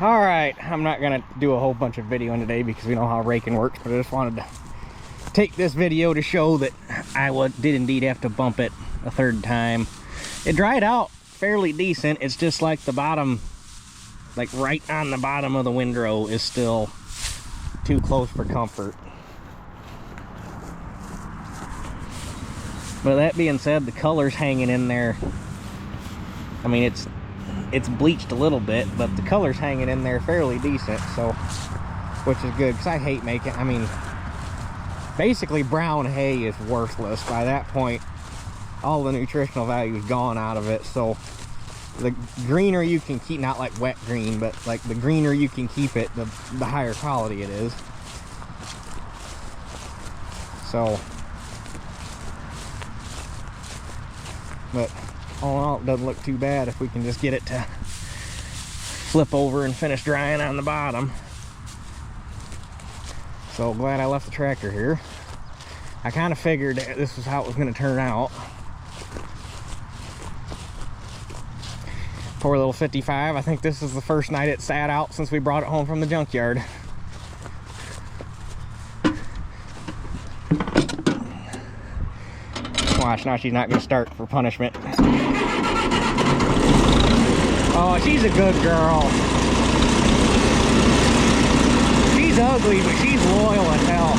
All right, I'm not gonna do a whole bunch of video today because we know how raking works, but I just wanted to take this video to show that I did indeed have to bump it a third time. It dried out fairly decent. It's just like the bottom, like right on the bottom of the windrow is still too close for comfort. But that being said, the color's hanging in there. I mean, it's bleached a little bit, but the color's hanging in there fairly decent, so, which is good, because I hate making, I mean, basically brown hay is worthless. By that point, all the nutritional value is gone out of it, so the greener you can keep, not like wet green, but like the greener you can keep it, the higher quality it is. So, but all in all, it doesn't look too bad if we can just get it to flip over and finish drying on the bottom. So glad I left the tractor here. I kind of figured this was how it was going to turn out. Poor little 55. I think this is the first night it sat out since we brought it home from the junkyard. Watch, now she's not going to start for punishment. Oh, she's a good girl. She's ugly, but she's loyal as hell.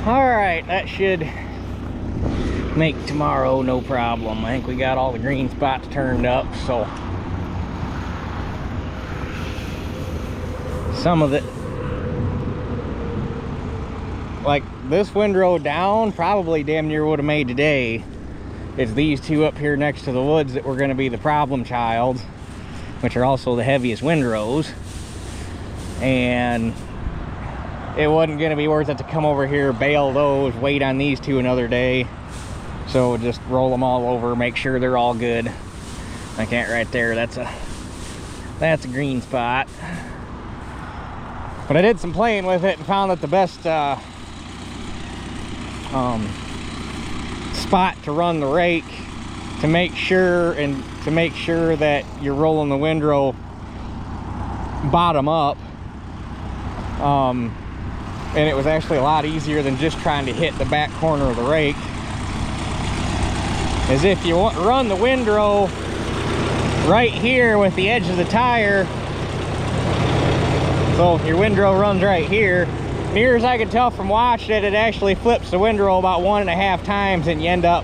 Alright, that should make tomorrow no problem. I think we got all the green spots turned up, so some of it, like this windrow down, probably damn near would have made today. It's these two up here next to the woods that were going to be the problem child, which are also the heaviest windrows, and it wasn't going to be worth it to come over here, bale those, wait on these two another day. So just roll them all over, make sure they're all good. I can't right there, that's a green spot. But I did some playing with it and found that the best spot to run the rake to make sure that you're rolling the windrow bottom up. And it was actually a lot easier than just trying to hit the back corner of the rake. Is if you want to run the windrow right here with the edge of the tire. So if your windrow runs right here, near as I can tell from watching it, it actually flips the windrow about 1.5 times, and you end up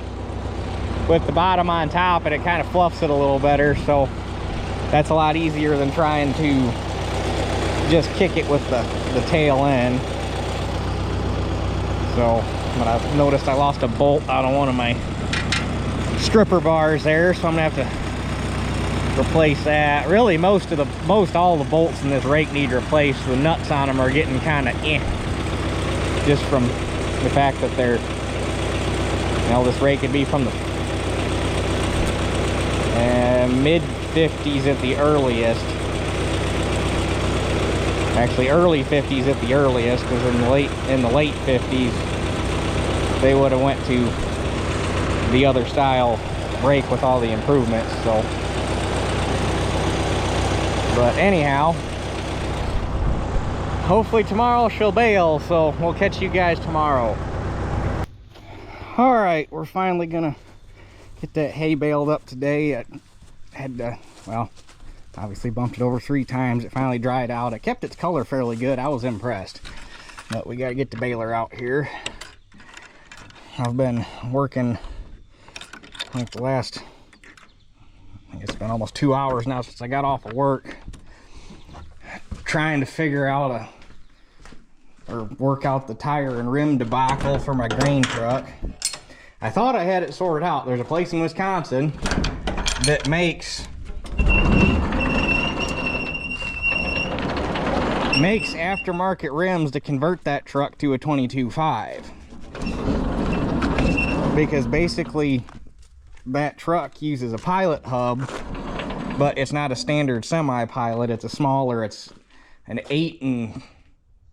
with the bottom on top, and it kind of fluffs it a little better. So that's a lot easier than trying to just kick it with the tail end. So, but I noticed I lost a bolt out of one of my stripper bars there, so I'm gonna have to replace that. Really, most all the bolts in this rake need replaced. The nuts on them are getting kind of just from the fact that they're, you know, this rake could be from the mid 50s at the earliest. Actually, early 50s at the earliest, because in the late 50s they would have went to the other style rake with all the improvements. So, but anyhow, hopefully tomorrow she'll bail, so we'll catch you guys tomorrow. All right, we're finally gonna get that hay baled up today. I had to, well, obviously bumped it over 3 times. It finally dried out. It kept its color fairly good. I was impressed. But we got to get the baler out here. I've been working like the last, I think it's been almost 2 hours now since I got off of work, trying to figure out or work out the tire and rim debacle for my grain truck. I thought I had it sorted out. There's a place in Wisconsin that makes aftermarket rims to convert that truck to a 22.5, because basically that truck uses a pilot hub, but it's not a standard semi-pilot. It's a smaller, it's an 8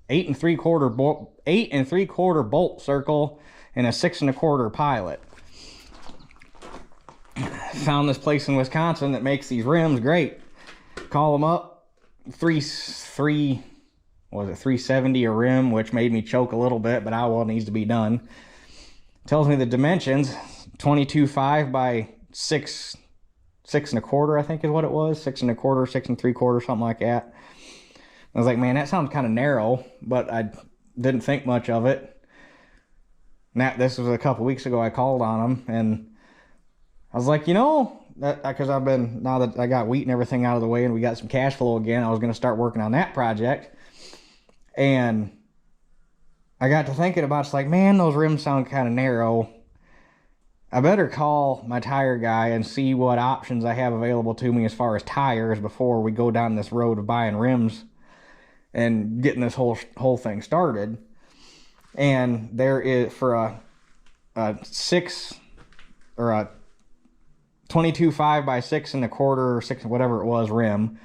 3/4 bolt circle and a 6 1/4 pilot. Found this place in Wisconsin that makes these rims. Great. Call them up. 370 a rim, which made me choke a little bit, but well, it needs to be done. Tells me the dimensions, 22.5 by 6 1/4, I think is what it was. 6 1/4, 6 3/4, something like that. I was like, man, that sounds kind of narrow, but I didn't think much of it. Now, this was a couple weeks ago. I called on them, and I was like, you know, because now that I got wheat and everything out of the way and we got some cash flow again, I was going to start working on that project. And I got to thinking about, it's like, man, those rims sound kind of narrow. I better call my tire guy and see what options I have available to me as far as tires before we go down this road of buying rims and getting this whole thing started. And there is, for a 6 or a 22.5 by 6 1/4 or 6, whatever it was, rim,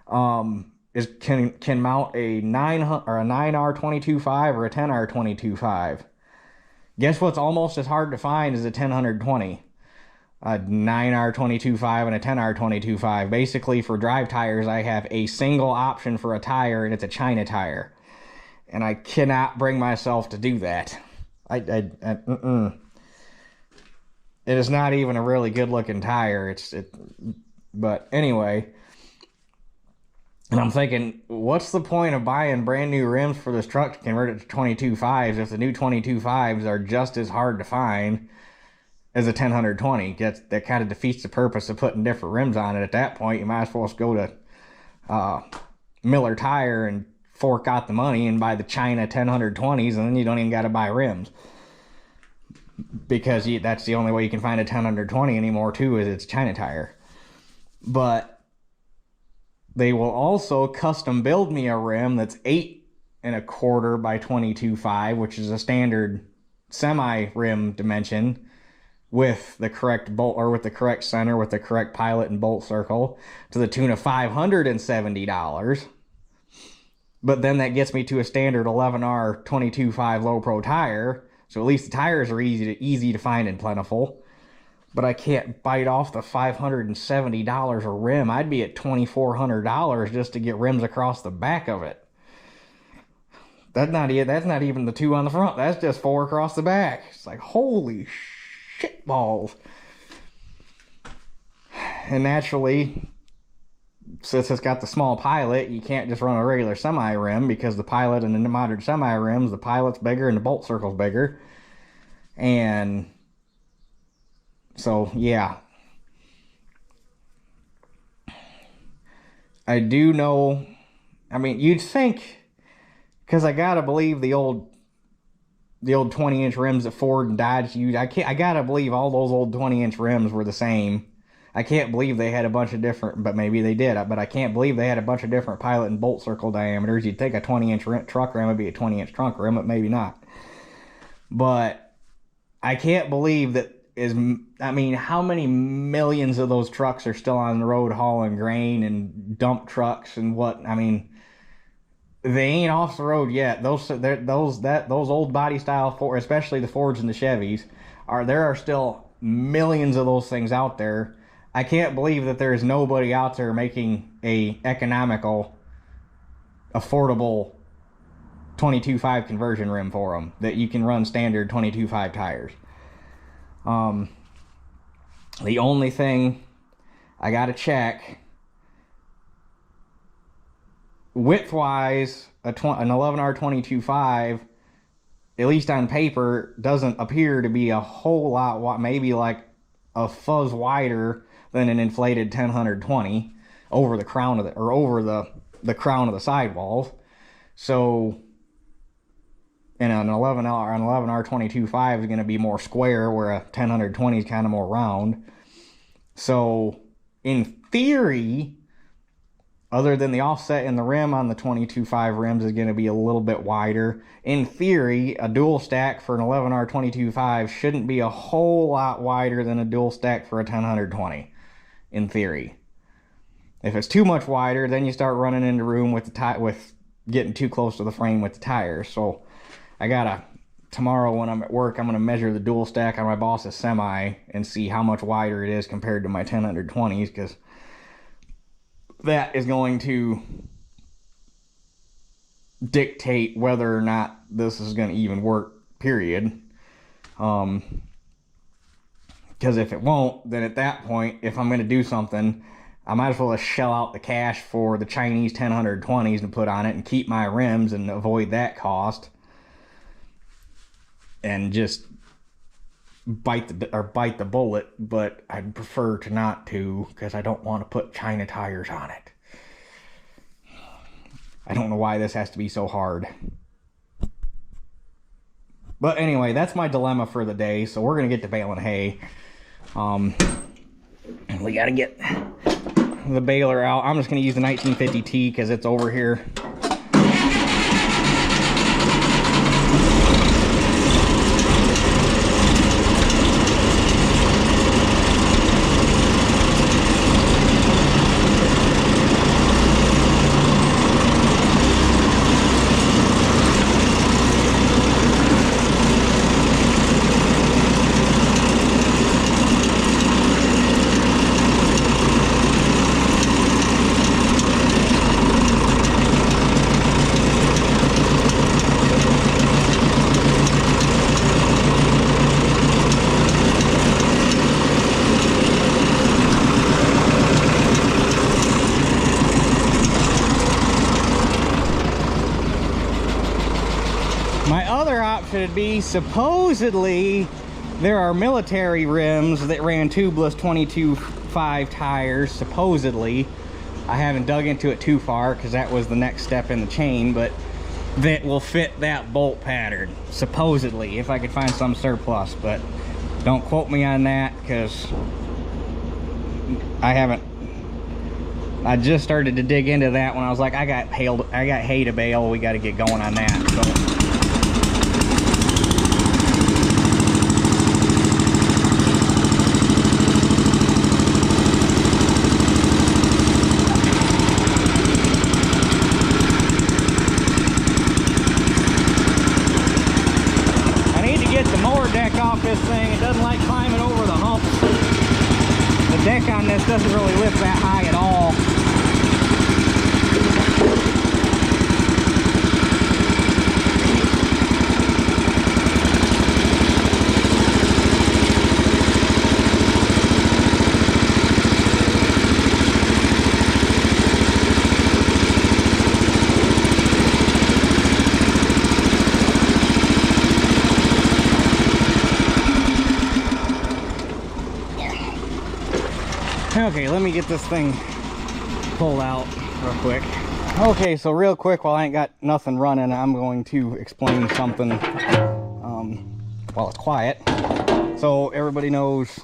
can mount a 9R 22.5 or a 10R 22.5. Guess what's almost as hard to find as a 10-120? A 9R 22.5 and a 10R 22.5. Basically, for drive tires, I have a single option for a tire, and it's a China tire. And I cannot bring myself to do that. It is not even a really good looking tire. But anyway, and I'm thinking, what's the point of buying brand new rims for this truck to convert it to 22.5s if the new 22.5s are just as hard to find as a 10-120? That kind of defeats the purpose of putting different rims on it. At that point, you might as well just go to Miller Tire and fork out the money and buy the China 10-120s, and then you don't even got to buy rims, because that's the only way you can find a 10-120 anymore too, is it's China tire. But they will also custom build me a rim that's 8 1/4 by 22.5, which is a standard semi rim dimension, with the correct bolt, or with the correct center, with the correct pilot and bolt circle, to the tune of $570. But then that gets me to a standard 11R 22.5 low pro tire. So at least the tires are easy to find and plentiful. But I can't bite off the $570 a rim. I'd be at $2,400 just to get rims across the back of it. That's not even the 2 on the front. That's just 4 across the back. It's like, holy shit balls. And naturally, since it's got the small pilot, you can't just run a regular semi rim, because the pilot and the modern semi rims, the pilot's bigger and the bolt circle's bigger. And So yeah, I do know. I mean, you'd think, because I gotta believe the old 20-inch rims that Ford and Dodge used. I gotta believe all those old 20-inch rims were the same. I can't believe they had a bunch of different, but maybe they did. But I can't believe they had a bunch of different pilot and bolt circle diameters. You'd think a 20-inch truck rim would be a 20-inch trunk rim, but maybe not. But I can't believe that I mean, how many millions of those trucks are still on the road hauling grain and dump trucks and what? I mean, they ain't off the road yet. Those old body style Ford, especially the Fords and the Chevys, there are still millions of those things out there. I can't believe that there is nobody out there making a economical, affordable 22.5 conversion rim for them that you can run standard 22.5 tires. The only thing I gotta check, width-wise, an 11R 22.5, at least on paper, doesn't appear to be a whole lot, maybe like a fuzz wider than an inflated 10-120 over the crown of the crown of the sidewalls. So, and an 11R 22.5 is going to be more square, where a 10-120 is kind of more round. So, in theory, other than the offset in the rim on the 22.5 rims is going to be a little bit wider. In theory, a dual stack for an 11R 22.5 shouldn't be a whole lot wider than a dual stack for a 10-120. In theory. If it's too much wider, then you start running into room with getting too close to the frame with the tires. So tomorrow when I'm at work, I'm going to measure the dual stack on my boss's semi and see how much wider it is compared to my 10-120s, because that is going to dictate whether or not this is going to even work, period. Because if it won't, then at that point, if I'm going to do something, I might as well just shell out the cash for the Chinese 10-120s and put on it and keep my rims and avoid that cost. And just bite the bullet, but I'd prefer to not to, because I don't want to put China tires on it. I don't know why this has to be so hard. But anyway, that's my dilemma for the day, so we're going to get to baling hay. We got to get the baler out. I'm just going to use the 1950T because it's over here. It'd be, supposedly there are military rims that ran tubeless 22.5 tires, supposedly. I haven't dug into it too far because that was the next step in the chain, but that will fit that bolt pattern, supposedly, if I could find some surplus. But don't quote me on that, because I just started to dig into that when I was like, I got hay to bale, we got to get going on that. So this thing, it doesn't like climbing over the humps. The deck on this doesn't really lift that high at all. Okay, let me get this thing pulled out real quick. Okay, so real quick, while I ain't got nothing running, I'm going to explain something while it's quiet. So everybody knows,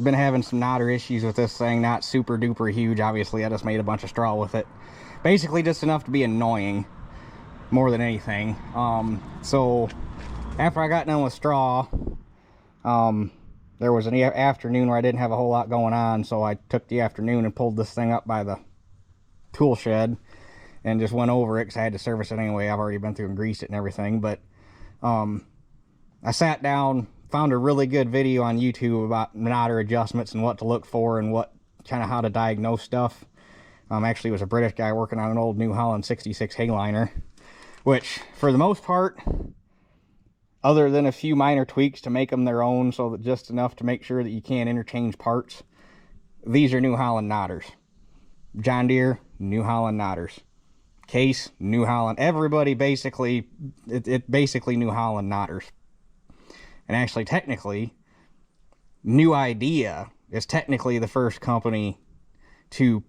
been having some knotter issues with this thing. Not super duper huge, obviously. I just made a bunch of straw with it. Basically just enough to be annoying more than anything. So after I got done with straw, there was an afternoon where I didn't have a whole lot going on, so I took the afternoon and pulled this thing up by the tool shed and just went over it because I had to service it anyway. I've already been through and greased it and everything. But I sat down, found a really good video on YouTube about knotter adjustments and what to look for and what kind of how to diagnose stuff. Actually, it was a British guy working on an old New Holland 66 Hayliner, which for the most part, other than a few minor tweaks to make them their own, so that just enough to make sure that you can't interchange parts, these are New Holland knotters. John Deere, New Holland knotters. Case, New Holland. Everybody basically, it basically New Holland knotters. And actually, technically, New Idea is technically the first company to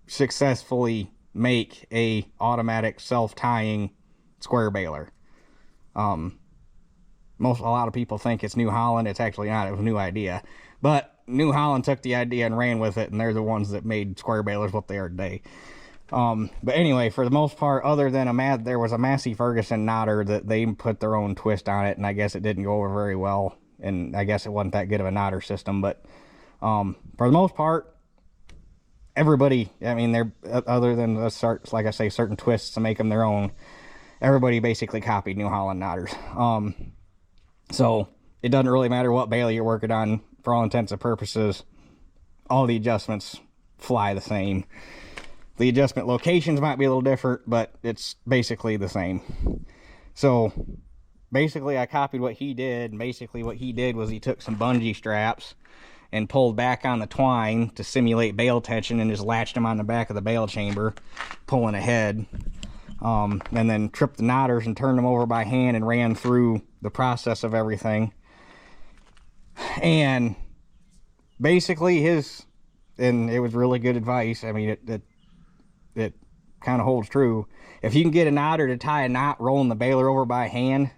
successfully make a automatic self-tying square baler. A lot of people think it's New Holland. It's actually not. It was New Idea. But New Holland took the idea and ran with it, and they're the ones that made square balers what they are today. But anyway, for the most part, other than there was a Massey Ferguson knotter that they put their own twist on it, and I guess it didn't go over very well, and I guess it wasn't that good of a knotter system. But for the most part, everybody, I mean, they're other than like I say, certain twists to make them their own, everybody basically copied New Holland knotters. So it doesn't really matter what baler you're working on. For all intents and purposes, all the adjustments fly the same. The adjustment locations might be a little different, but it's basically the same. So basically I copied what he did. And basically what he did was he took some bungee straps and pulled back on the twine to simulate bale tension and just latched them on the back of the bale chamber, pulling ahead. And then tripped the knotters and turned them over by hand and ran through the process of everything. And basically and it was really good advice. I mean, it kind of holds true. If you can get a knotter to tie a knot rolling the baler over by hand,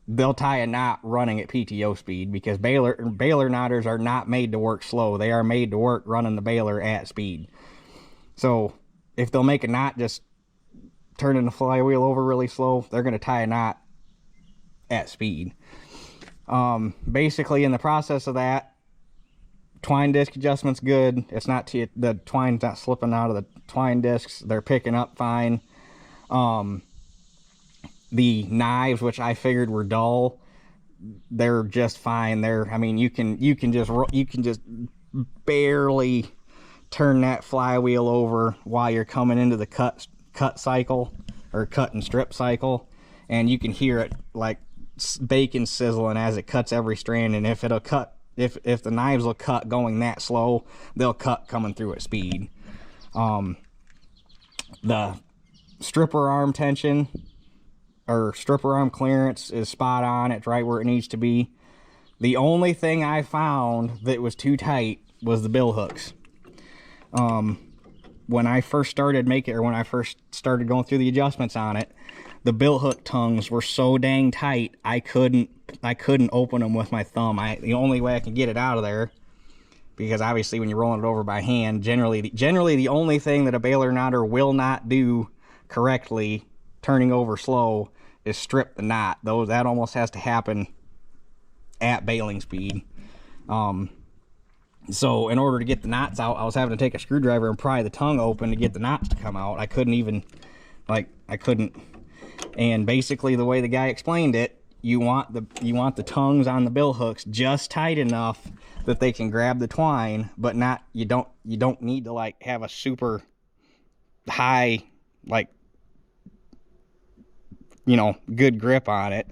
they'll tie a knot running at PTO speed, because baler knotters are not made to work slow. They are made to work running the baler at speed. So if they'll make a knot just turning the flywheel over really slow, they're going to tie a knot at speed. Basically in the process of that, twine disc adjustment's good. It's not the twine's not slipping out of the twine discs. They're picking up fine. The knives, which I figured were dull, they're just fine. I mean, you can just barely turn that flywheel over while you're coming into the cut cycle, or cut and strip cycle, and you can hear it like bacon sizzling as it cuts every strand. And if the knives will cut going that slow, they'll cut coming through at speed. The stripper arm tension or stripper arm clearance is spot on. It's right where it needs to be. The only thing I found that was too tight was the bill hooks. When I first started going through the adjustments on it, the bill hook tongues were so dang tight, I couldn't open them with my thumb. The only way I can get it out of there, because obviously when you're rolling it over by hand, generally the only thing that a baler knotter will not do correctly, turning over slow, is strip the knot. That almost has to happen at baling speed. So in order to get the knots out, I was having to take a screwdriver and pry the tongue open to get the knots to come out. I couldn't. And basically the way the guy explained it, you want the tongues on the bill hooks just tight enough that they can grab the twine, but not, you don't need to like have a super high, like, good grip on it.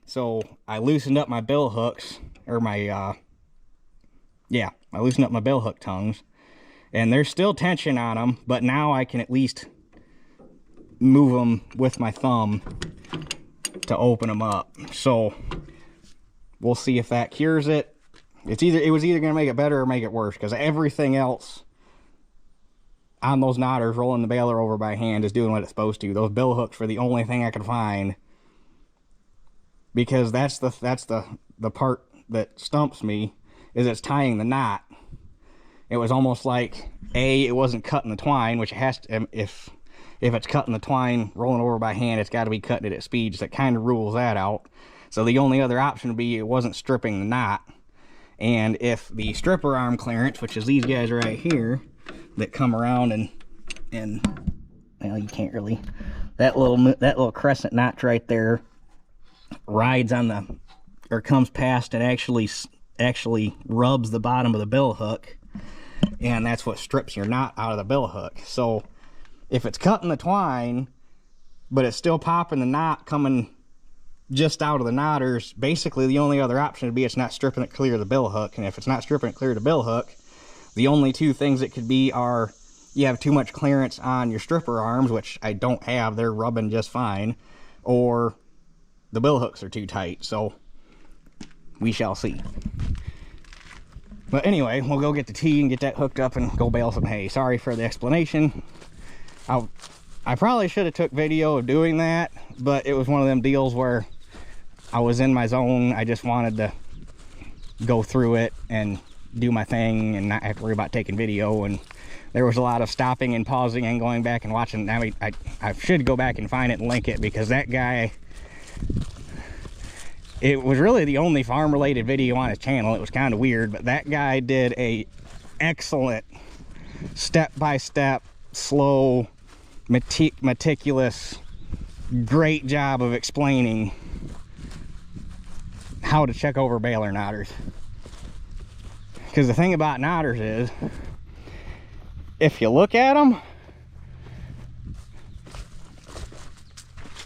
So I loosened up my bill hooks, or I loosened up my bill hook tongues, and there's still tension on them, but now I can at least move them with my thumb to open them up. So we'll see if that cures it. it was either going to make it better or make it worse, because everything else on those knotters rolling the baler over by hand is doing what it's supposed to. Those bill hooks were the only thing I could find, because that's the part that stumps me, is it's tying the knot. It was almost like, it wasn't cutting the twine, which it has to, if it's cutting the twine rolling over by hand, it's got to be cutting it at speed, so it kind of rules that out. So the only other option would be it wasn't stripping the knot. And if the stripper arm clearance, which is these guys right here, that come around and well, you can't really, that little crescent notch right there rides on the, or comes past and actually rubs the bottom of the bill hook, and that's what strips your knot out of the bill hook. So if it's cutting the twine, but it's still popping the knot coming just out of the knotters, basically the only other option would be it's not stripping it clear of the bill hook. And if it's not stripping it clear of the bill hook, the only two things it could be are you have too much clearance on your stripper arms, which I don't have, they're rubbing just fine, or the bill hooks are too tight. So we shall see. But anyway, we'll go get the tee and get that hooked up and go bale some hay. Sorry for the explanation. I probably should have took video of doing that, but it was one of them deals where I was in my zone. I just wanted to go through it and do my thing and not have to worry about taking video. And there was a lot of stopping and pausing and going back and watching. I mean, I should go back and find it and link it, because that guy, it was really the only farm related video on his channel. It was kind of weird, but that guy did a excellent step-by-step, slow, meticulous, great job of explaining how to check over baler knotters. Because the thing about knotters is, if you look at them,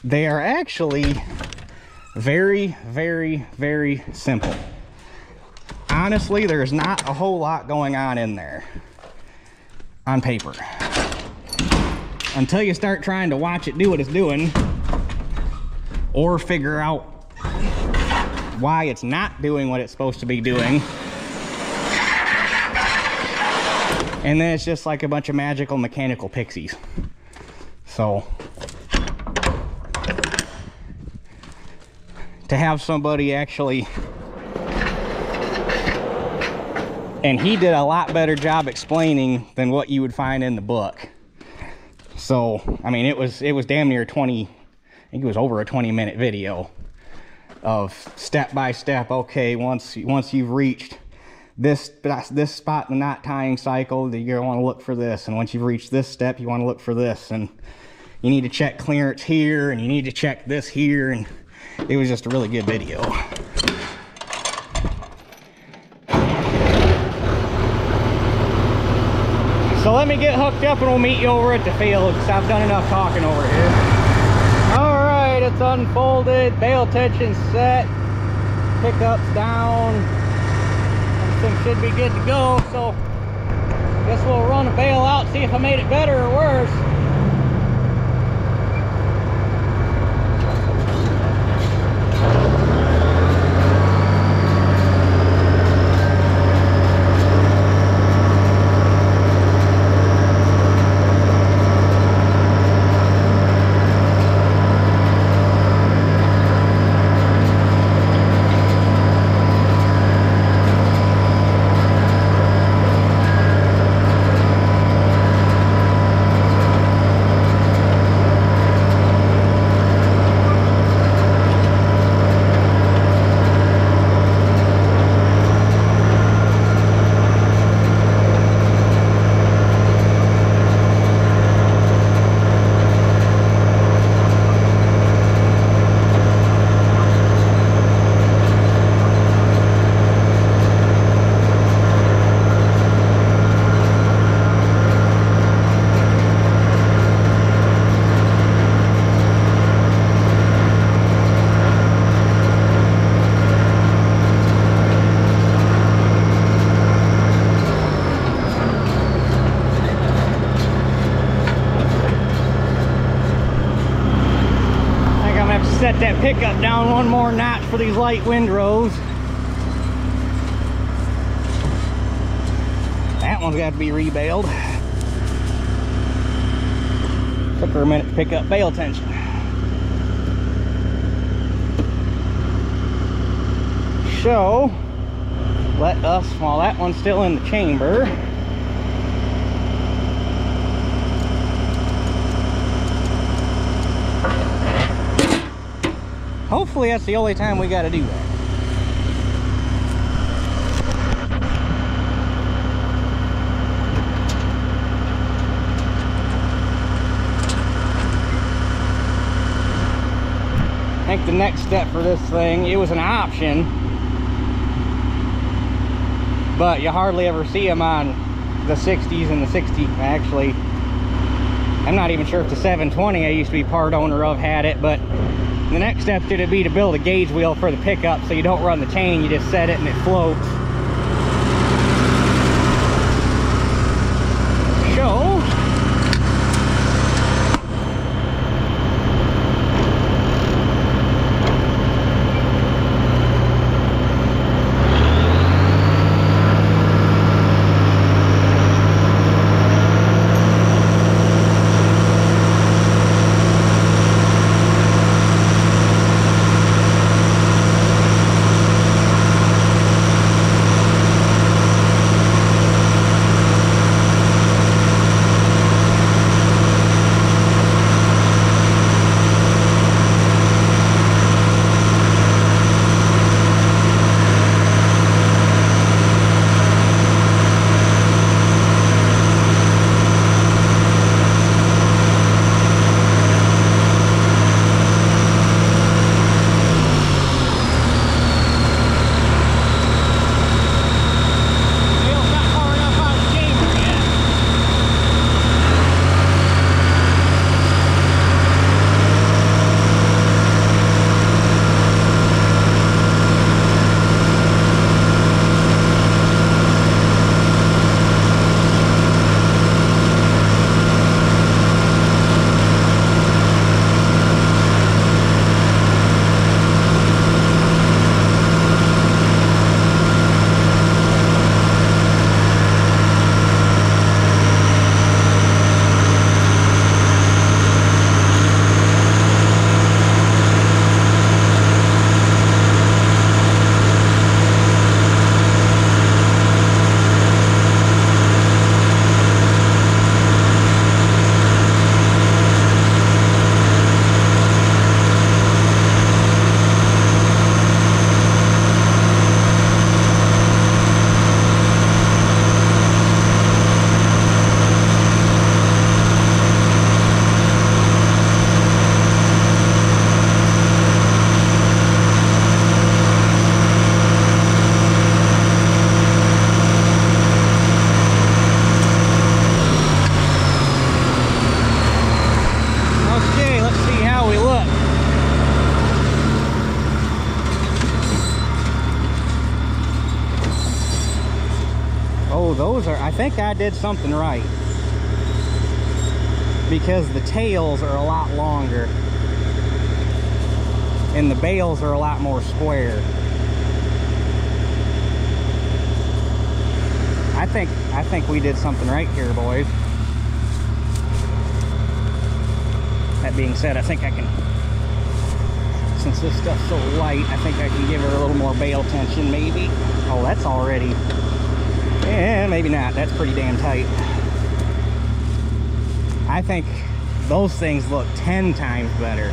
they are actually very, very, very simple. Honestly, there's not a whole lot going on in there on paper, until you start trying to watch it do what it's doing, or figure out why it's not doing what it's supposed to be doing. And then it's just like a bunch of magical mechanical pixies. So to have somebody actually, and he did a lot better job explaining than what you would find in the book. So I mean, it was damn near 20, I think it was over a 20-minute video of step by step. Okay, once you've reached this spot in the knot tying cycle, you're gonna want to look for this, and once you've reached this step, you want to look for this, and you need to check clearance here, and you need to check this here. And it was just a really good video. So let me get hooked up and we'll meet you over at the field, because I've done enough talking over here. All right, it's unfolded, bale tension set, pickups down, everything should be good to go. So I guess we'll run a bale out, see if I made it better or worse. Set that pickup down one more notch for these light windrows. that one's got to be rebaled. Took her a minute to pick up bale tension. So, let us, while that one's still in the chamber, hopefully that's the only time we got to do that. I think the next step for this thing, it was an option, but you hardly ever see them on the 60s and the 60s. Actually, I'm not even sure if the 720 I used to be part owner of had it, but the next step would be to build a gauge wheel for the pickup so you don't run the chain, you just set it and it floats. So, those are, I think I did something right, because the tails are a lot longer and the bales are a lot more square. I think we did something right here, boys. That being said, I think I can, since this stuff's so light, I think I can give her a little more bale tension, maybe. Oh, that's already, yeah, maybe not. That's pretty damn tight. I think those things look 10 times better.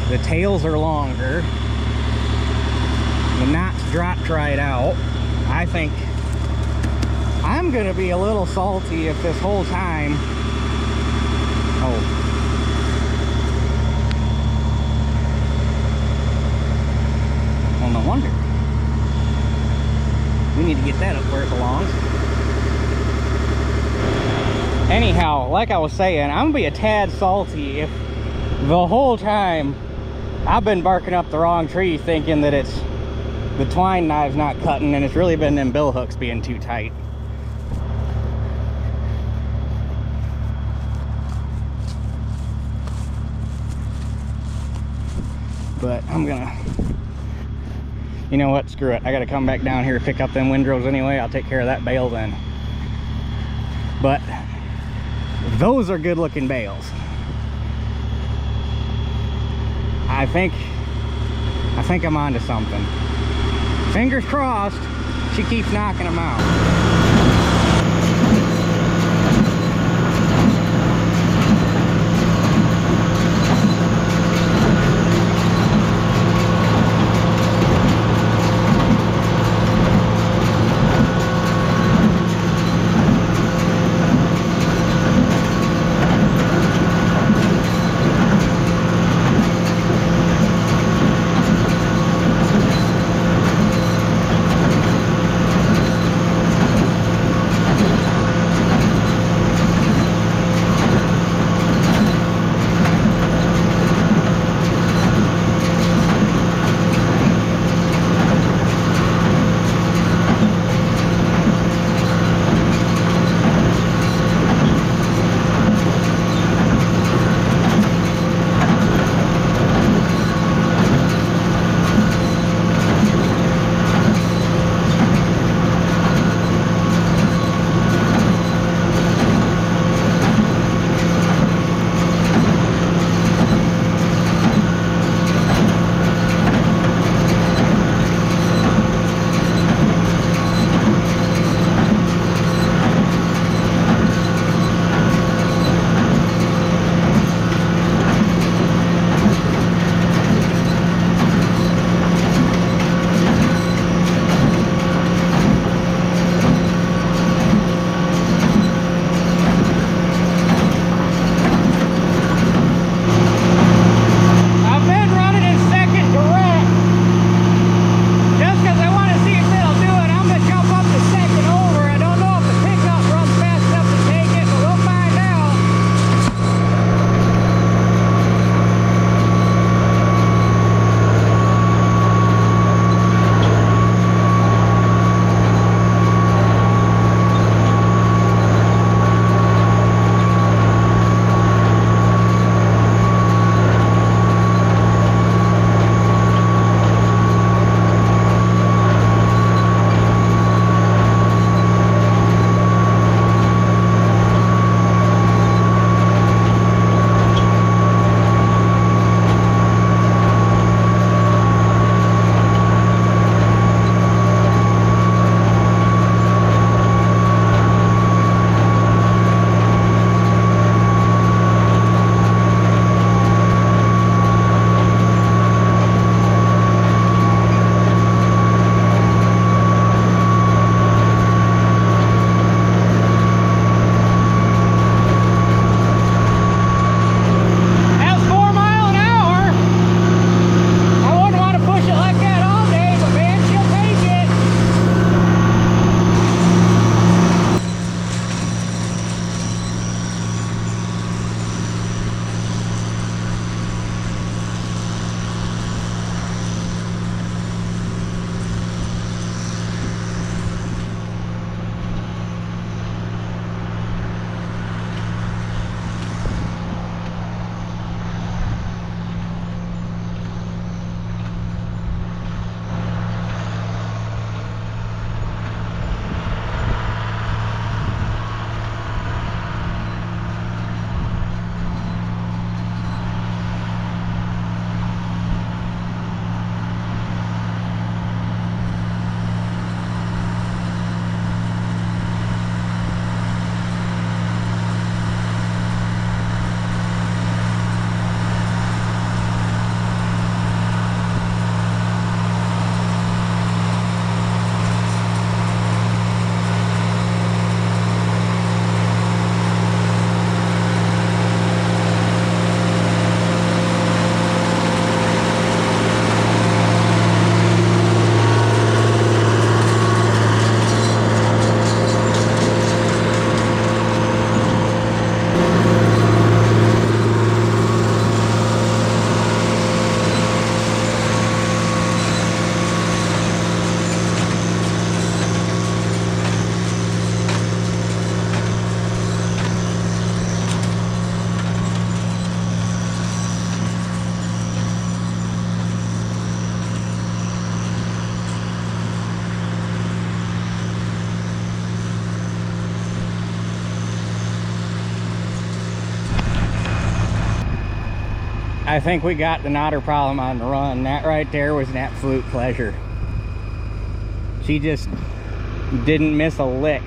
The tails are longer. The knots dropped right out. I think I'm gonna be a little salty if this whole time, oh, well, no wonder. We need to get that up where it belongs. Anyhow, like I was saying, I'm gonna be a tad salty if the whole time I've been barking up the wrong tree thinking that it's the twine knive's not cutting, and it's really been them bill hooks being too tight. But I'm gonna You know what, screw it, I gotta come back down here to pick up them windrows anyway. I'll take care of that bale then. But those are good looking bales. I think I'm onto something. Fingers crossed she keeps knocking them out. I think we got the knotter problem on the run. That right there was an absolute pleasure. She just didn't miss a lick.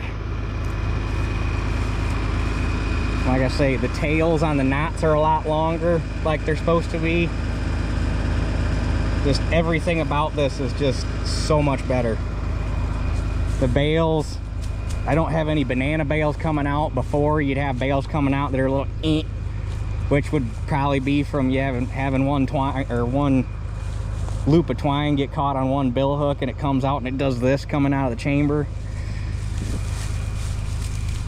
Like I say, the tails on the knots are a lot longer, like they're supposed to be. Just everything about this is just so much better. The bales, I don't have any banana bales coming out. Before, you'd have bales coming out that are a little which would probably be from you having one twine or one loop of twine get caught on one bill hook, and it comes out and it does this coming out of the chamber.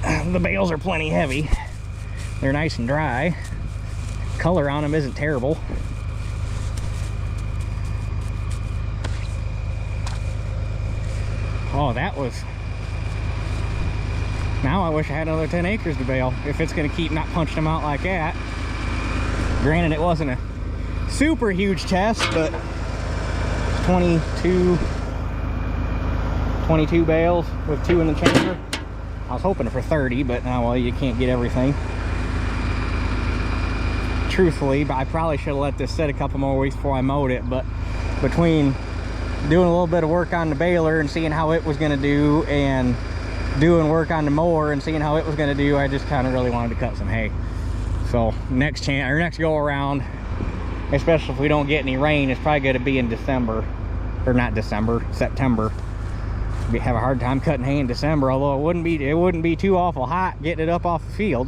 The bales are plenty heavy. They're nice and dry. Color on them isn't terrible. Oh, that was... Now I wish I had another 10 acres to bale, if it's going to keep not punching them out like that. Granted, it wasn't a super huge test, but 22 bales with 2 in the chamber. I was hoping for 30, but now, well, you can't get everything. Truthfully, but I probably should have let this sit a couple more weeks before I mowed it, but between doing a little bit of work on the baler and seeing how it was going to do, and doing work on the mower and seeing how it was going to do, I just kind of really wanted to cut some hay. So next go around, especially if we don't get any rain, it's probably going to be in December, or not December, September. We have a hard time cutting hay in December, although it wouldn't be too awful hot getting it up off the field.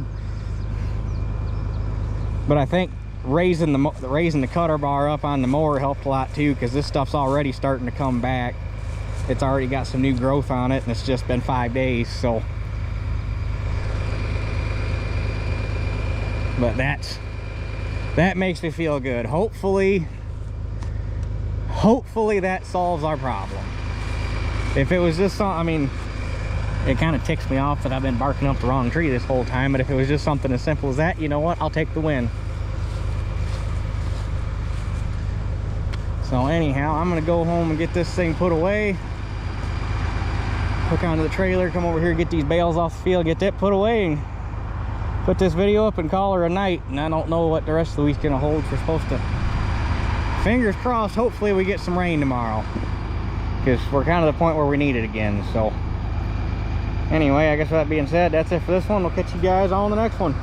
But I think raising the cutter bar up on the mower helped a lot too, because this stuff's already starting to come back. It's already got some new growth on it, and it's just been 5 days, so. But that makes me feel good. Hopefully that solves our problem. If it was just something, I mean, it kind of ticks me off that I've been barking up the wrong tree this whole time, but if it was just something as simple as that, you know what, I'll take the win. So anyhow, I'm gonna go home and get this thing put away, hook onto the trailer, come over here, get these bales off the field, get that put away, and put this video up and call her a night. And I don't know what the rest of the week's gonna hold. We're supposed to, fingers crossed, hopefully we get some rain tomorrow, because we're kind of the point where we need it again. So anyway, I guess with that being said, that's it for this one. We'll catch you guys on the next one.